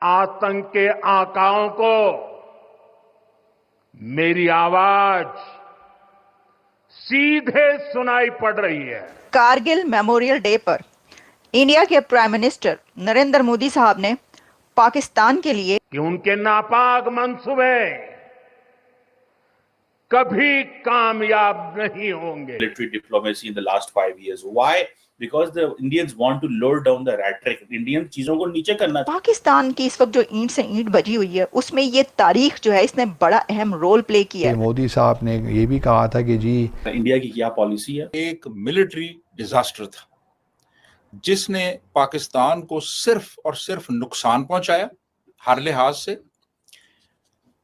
आतंक के आकाओं को मेरी आवाज सीधे सुनाई पड़ रही है। कारगिल मेमोरियल डे पर इंडिया के प्राइम मिनिस्टर नरेंद्र मोदी साहब ने पाकिस्तान के लिए कि उनके नापाक मंसूबे कभी कामयाब नहीं होंगे। Military diplomacy in the last 5 years. Why? Because the Indians want to lower down the rat race. Indians चीजों को नीचे करना। पाकिस्तान की इस वक्त जो ईंट से ईंट बजी हुई है उसमें ये तारीख जो है इसने बड़ा अहम रोल प्ले किया है। मोदी साहब ने ये भी कहा था कि जी इंडिया की क्या पॉलिसी है? एक मिलिट्री डिजास्टर था जिसने पाकिस्तान को सिर्फ और सिर्फ नुकसान पहुंचाया। हर लिहाज से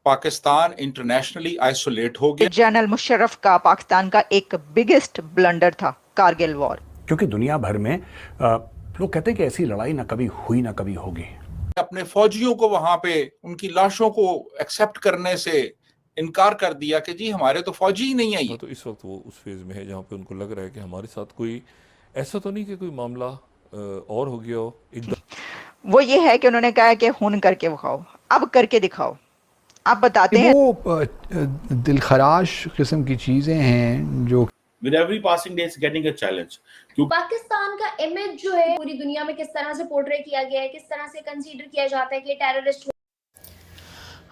पाकिस्तान इंटरनेशनली आइसोलेट हो गया। जनरल मुशर्रफ का पाकिस्तान का एक बिगेस्ट ब्लंडर था कारगिल वॉर, क्योंकि दुनिया भर में लोग कहते हैं कि ऐसी लड़ाई ना कभी हुई ना कभी होगी। अपने फौजियों को वहां पे उनकी लाशों को एक्सेप्ट करने से इनकार कर दिया कि जी हमारे तो फौजी ही नहीं है। तो इस वक्त वो उस फेज में है जहाँ पे उनको लग रहा है कि हमारे साथ कोई ऐसा तो नहीं कि कोई मामला और हो गया हो एकदम। वो ये है कि उन्होंने कहा कि हुन करके दिखाओ, अब करके दिखाओ। आप बताते हैं वो दिलखराश किस्म की चीजें हैं जो With every passing day, it's getting a challenge. Pakistan का इमेज जो है पूरी दुनिया में किस तरह से पोर्ट्रे किया गया है, किस तरह से कंसीडर किया जाता है कि टेररिस्ट।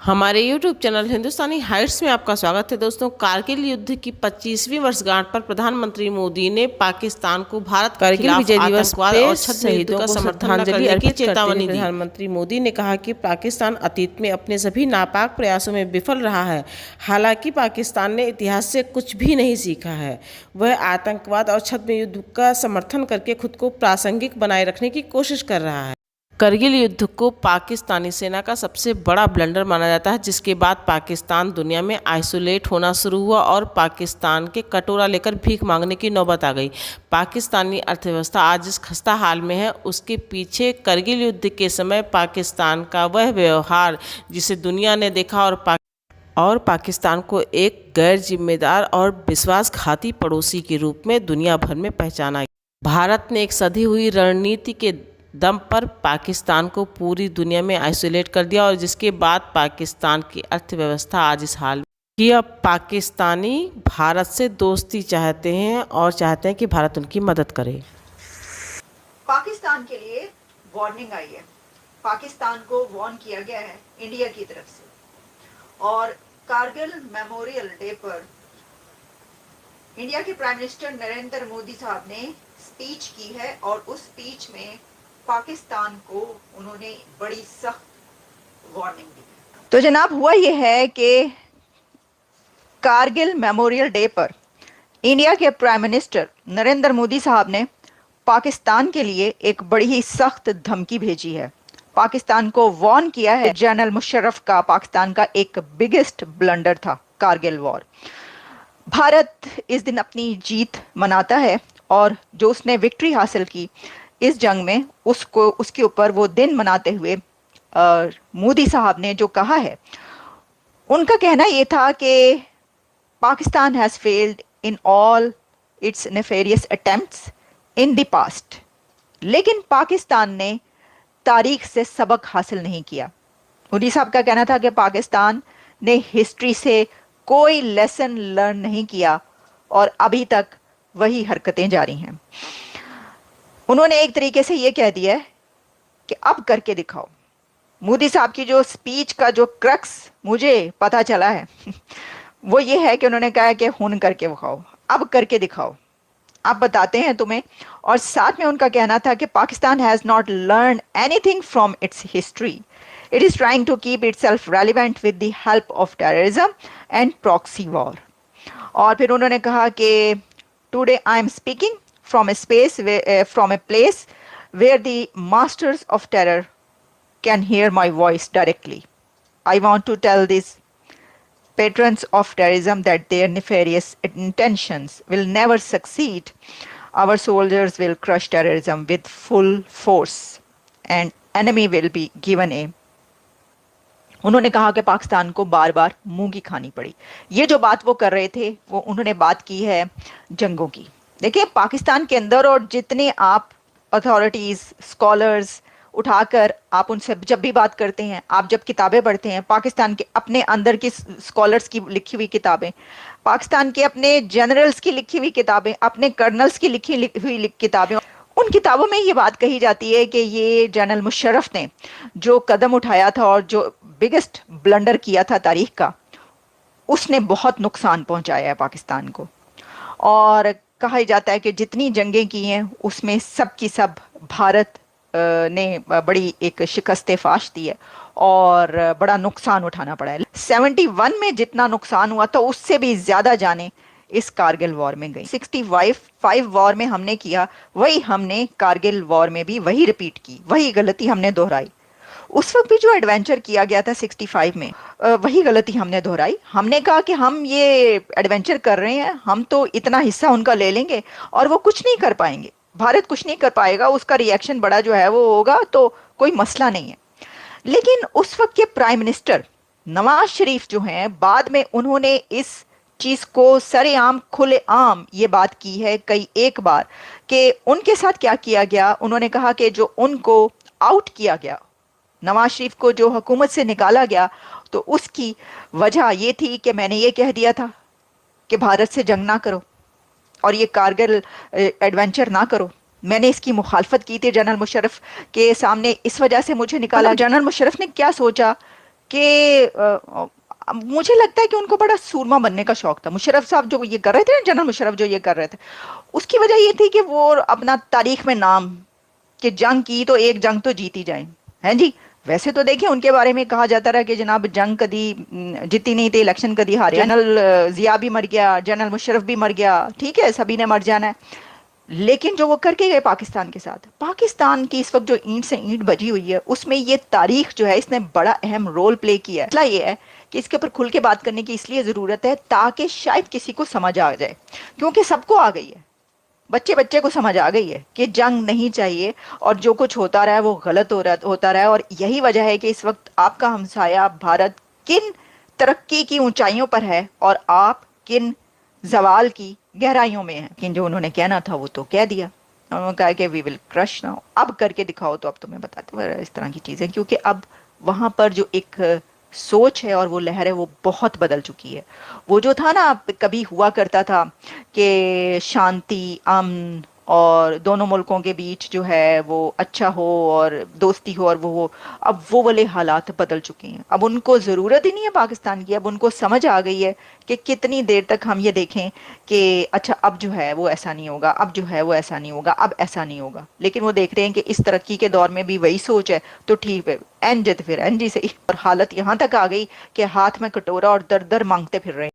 हमारे YouTube चैनल हिंदुस्तानी हाइट्स में आपका स्वागत है दोस्तों। कारगिल युद्ध की 25वीं वर्षगांठ पर प्रधानमंत्री मोदी ने पाकिस्तान को भारत कारगिल विजय दिवस और शहीदों का समर्थन करने की चेतावनी दी। प्रधानमंत्री मोदी ने कहा कि पाकिस्तान अतीत में अपने सभी नापाक प्रयासों में विफल रहा है। हालांकि पाकिस्तान ने इतिहास से कुछ भी नहीं सीखा है। वह आतंकवाद और छद्म युद्ध का समर्थन करके खुद को प्रासंगिक बनाए रखने की कोशिश कर रहा है। करगिल युद्ध को पाकिस्तानी सेना का सबसे बड़ा ब्लंडर माना जाता है, जिसके बाद पाकिस्तान दुनिया में आइसोलेट होना शुरू हुआ और पाकिस्तान के कटोरा लेकर भीख मांगने की नौबत आ गई। पाकिस्तानी अर्थव्यवस्था आज जिस खस्ता हाल में है उसके पीछे करगिल युद्ध के समय पाकिस्तान का वह व्यवहार जिसे दुनिया ने देखा और पाकिस्तान को एक गैर जिम्मेदार और विश्वासघाती पड़ोसी के रूप में दुनिया भर में पहचाना गया। भारत ने एक सधी हुई रणनीति के दम पर पाकिस्तान को पूरी दुनिया में आइसोलेट कर दिया और जिसके बाद पाकिस्तान की अर्थव्यवस्था आज इस हाल में कि अब पाकिस्तानी भारत से दोस्ती चाहते हैं और चाहते हैं कि भारत उनकी मदद करे। पाकिस्तान के लिए वार्निंग आई है, पाकिस्तान को वार्न किया गया है इंडिया की तरफ से। और कारगिल मेमोरियल डे पर इंडिया के प्राइम मिनिस्टर नरेंद्र मोदी साहब ने स्पीच की है और उस स्पीच में पाकिस्तान को उन्होंने बड़ी सख्त वार्निंग दी। तो जनाब हुआ यह है कि कारगिल मेमोरियल डे पर इंडिया के प्राइम मिनिस्टर नरेंद्र मोदी साहब ने पाकिस्तान के लिए एक बड़ी ही सख्त धमकी भेजी है। पाकिस्तान को वार्न किया है। जनरल मुशर्रफ का पाकिस्तान का एक बिगेस्ट ब्लंडर था कारगिल वॉर। भारत इस दिन अपनी जीत मनाता है और जो उसने विक्ट्री हासिल की इस जंग में उसके ऊपर वो दिन मनाते हुए मोदी साहब ने जो कहा है, उनका कहना ये था कि Pakistan has failed in all it's nefarious attempts in the past, लेकिन पाकिस्तान ने तारीख से सबक हासिल नहीं किया। मोदी साहब का कहना था कि पाकिस्तान ने हिस्ट्री से कोई लेसन लर्न नहीं किया और अभी तक वही हरकतें जारी हैं। उन्होंने एक तरीके से ये कह दिया है कि अब करके दिखाओ। मोदी साहब की जो स्पीच का जो क्रक्स मुझे पता चला है वो ये है कि उन्होंने कहा कि हुन करके दिखाओ, अब करके दिखाओ, आप बताते हैं तुम्हें। और साथ में उनका कहना था कि Pakistan has not learn anything from its history, it is trying to keep itself relevant with the help of terrorism and proxy war. और फिर उन्होंने कहा कि today I am speaking from a place where the masters of terror can hear my voice directly. I want to tell these patrons of terrorism that their nefarious intentions will never succeed. Our soldiers will crush terrorism with full force and enemy will be given a उन्होंने कहा कि पाकिस्तान को बार बार मुंह की खानी पड़ी। ये जो बात वो कर रहे थे वो उन्होंने बात की है जंगों की। देखिए पाकिस्तान के अंदर और जितने आप अथॉरिटीज़ स्कॉलर्स उठाकर आप उनसे जब भी बात करते हैं, आप जब किताबें पढ़ते हैं, पाकिस्तान के अपने अंदर की स्कॉलर्स की लिखी हुई किताबें, पाकिस्तान के अपने जनरल्स की लिखी हुई किताबें, अपने कर्नल्स की लिखी हुई किताबें, उन किताबों में ये बात कही जाती है कि ये जनरल मुशर्रफ ने जो कदम उठाया था और जो बिगेस्ट ब्लंडर किया था तारीख का, उसने बहुत नुकसान पहुंचाया है पाकिस्तान को। और कहा जाता है कि जितनी जंगें की हैं उसमें सब की सब भारत ने बड़ी एक शिकस्त फाश दी है और बड़ा नुकसान उठाना पड़ा है। 71 में जितना नुकसान हुआ था उससे भी ज्यादा जाने इस कारगिल वॉर में गई। 65 वॉर में हमने किया वही हमने कारगिल वॉर में भी वही रिपीट की, वही गलती हमने दोहराई। उस वक्त भी जो एडवेंचर किया गया था 65 में, वही गलती हमने दोहराई। हमने कहा कि हम ये एडवेंचर कर रहे हैं, हम तो इतना हिस्सा उनका ले लेंगे और वो कुछ नहीं कर पाएंगे, भारत कुछ नहीं कर पाएगा, उसका रिएक्शन बड़ा जो है वो होगा, तो कोई मसला नहीं है। लेकिन उस वक्त के प्राइम मिनिस्टर नवाज शरीफ जो हैं, बाद में उन्होंने इस चीज को सरेआम खुलेआम ये बात की है कई एक बार कि उनके साथ क्या किया गया। उन्होंने कहा कि जो उनको आउट किया गया, नवाज शरीफ को जो हुकूमत से निकाला गया, तो उसकी वजह ये थी कि मैंने ये कह दिया था कि भारत से जंग ना करो और ये कारगिल एडवेंचर ना करो। मैंने इसकी मुखालफत की थी जनरल मुशर्रफ के सामने, इस वजह से मुझे निकाला। जनरल मुशर्रफ ने क्या सोचा कि मुझे लगता है कि उनको बड़ा सूरमा बनने का शौक था। मुशर्रफ साहब जो ये कर रहे थे ना, जनरल मुशर्रफ जो ये कर रहे थे, उसकी वजह ये थी कि वो अपना तारीख में नाम कि जंग की तो एक जंग तो जीती जाए, हैं जी। वैसे तो देखिए उनके बारे में कहा जाता रहा कि जनाब जंग कदी जीती नहीं थी, इलेक्शन कदी हारे। जनरल जिया भी मर गया, जनरल मुशर्रफ भी मर गया, ठीक है, सभी ने मर जाना है। लेकिन जो वो करके गए पाकिस्तान के साथ, पाकिस्तान की इस वक्त जो ईंट से ईंट बजी हुई है, उसमें ये तारीख जो है इसने बड़ा अहम रोल प्ले किया है। मसला ये है कि इसके ऊपर खुल के बात करने की इसलिए ज़रूरत है ताकि शायद किसी को समझ आ जाए, क्योंकि सबको आ गई है, बच्चे बच्चे को समझ आ गई है कि जंग नहीं चाहिए और जो कुछ होता रहा है वो गलत होता रहा है। और यही वजह है कि इस वक्त आपका हमसाया भारत किन तरक्की की ऊंचाइयों पर है और आप किन जवाल की गहराइयों में हैं। लेकिन जो उन्होंने कहना था वो तो कह दिया, उन्होंने कहा कि वी विल क्रश नाउ, अब करके दिखाओ तो अब तुम्हें बताते हैं इस तरह की चीज़ें, क्योंकि अब वहाँ पर जो एक सोच है और वो लहर है वो बहुत बदल चुकी है। वो जो था ना, कभी हुआ करता था कि शांति, अमन और दोनों मुल्कों के बीच जो है वो अच्छा हो और दोस्ती हो और वो हो, अब वो वाले हालात बदल चुके हैं। अब उनको ज़रूरत ही नहीं है पाकिस्तान की, अब उनको समझ आ गई है कि कितनी देर तक हम ये देखें कि अच्छा अब जो है वो ऐसा नहीं होगा, अब जो है वो ऐसा नहीं होगा, अब ऐसा नहीं होगा। लेकिन वो देख रहे हैं कि इस तरक्की के दौर में भी वही सोच है, तो ठीक है, एन जित फिर एन जी सही। और हालत यहाँ तक आ गई कि हाथ में कटोरा और दर दर मांगते फिर रहे हैं।